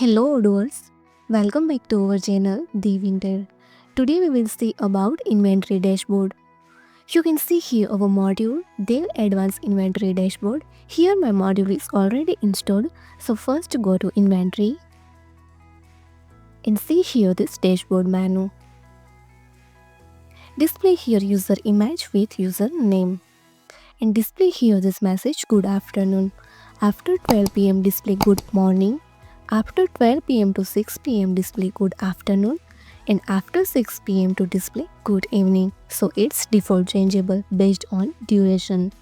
Hello Odoers, welcome back to our channel Devintelle. Today we will see about inventory dashboard. You can see here our module Dev Advanced Inventory Dashboard. Here my module is already installed, so first go to inventory and see here this dashboard menu. Display here user image with user name and display here this message good afternoon. After 12 pm display good morning. After 12 pm to 6 pm display good afternoon, and after 6 pm to display good evening. So it's default changeable based on duration.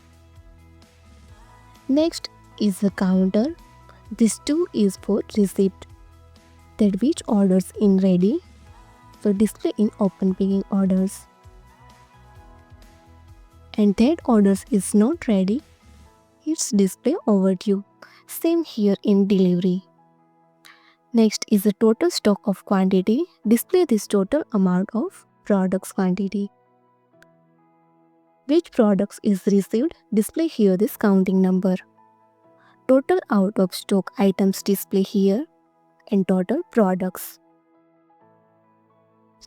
Next is the counter. This 2 is for receipt, that which orders in ready, so display in open picking orders, and that orders is not ready, it's display overdue. Same here in delivery. Next is the total stock of quantity. Display this total amount of products quantity. Which products is received? Display here this counting number. Total out of stock items display here, and total products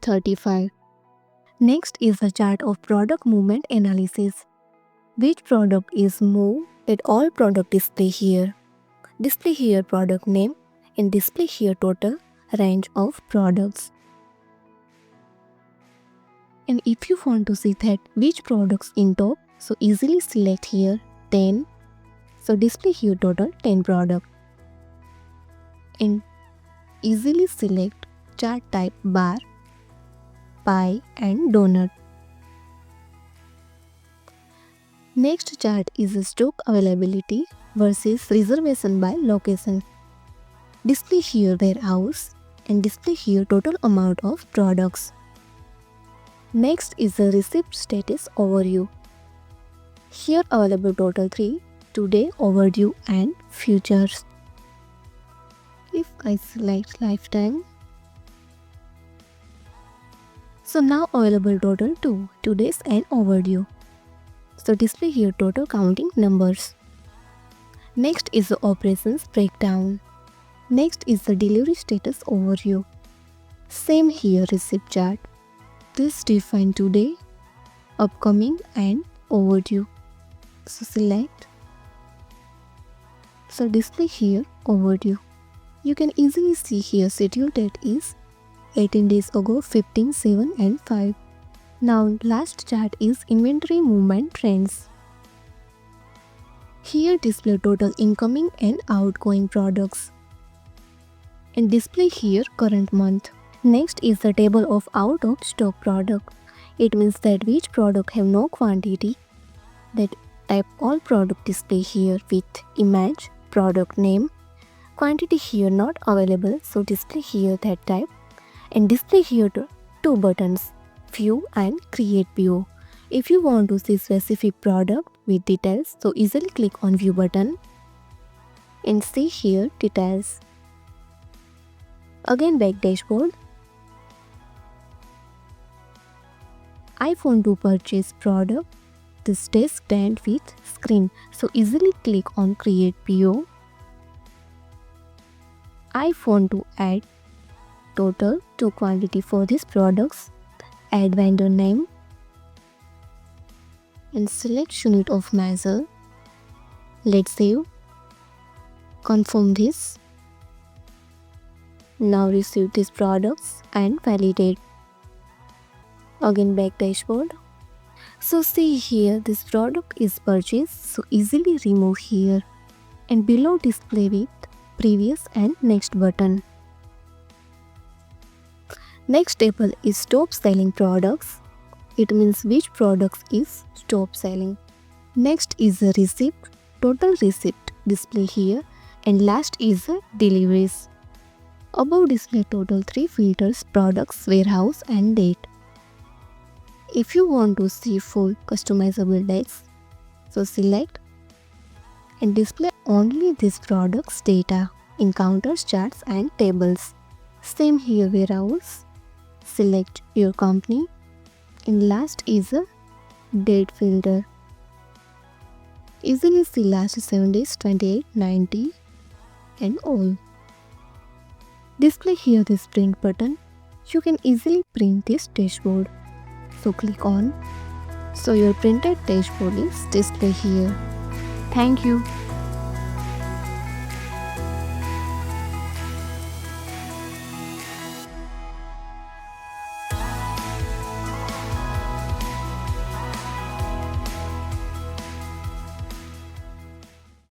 35. Next is the chart of product movement analysis. Which product is moved? That all product display here. Display here product name and display here total range of products. And if you want to see that which products in top, so easily select here 10. So display here total 10 product. And easily select chart type bar, pie and donut. Next chart is stock availability versus reservation by location. Display here warehouse and display here total amount of products. Next is the receipt status overview. Here available total 3, today, overdue and futures. If I select lifetime, so now available total 2, today's and overdue. So display here total counting numbers. Next is the operations breakdown. Next is the delivery status overview. Same here receipt chart. This define today, upcoming and overdue. So select. So display here overdue. You can easily see here schedule date is 18 days ago, 15, 7 and 5. Now last chart is inventory movement trends. Here display total incoming and outgoing products, and display here current month. Next is the table of out of stock product. It means that which product have no quantity. That type all product display here with image, product name. Quantity here not available, so display here that type, and display here two buttons, view and create PO. If you want to see specific product with details, so easily click on view button and see here details. Again back dashboard. I want to purchase product. This desk stand with screen, so easily click on create PO. I want to add total to quantity for these products. Add vendor name and select unit of measure. Let's save. Confirm this. Now receive these products and validate. Again back dashboard. So see here this product is purchased, so easily remove here, and below display with previous and next button. Next table is stop selling products. It means which products is stop selling. Next is the receipt, total receipt display here, and last is the deliveries. Above display total 3 filters, products, warehouse and date. If you want to see full customizable dates, so select and display only these products data in counters, charts and tables. Same here warehouse. Select your company, and last is a date filter. Easily see last 7 days, 28, 90 and all. Display here this print button. You can easily print this dashboard. So click on. So your printed dashboard is displayed here. Thank you.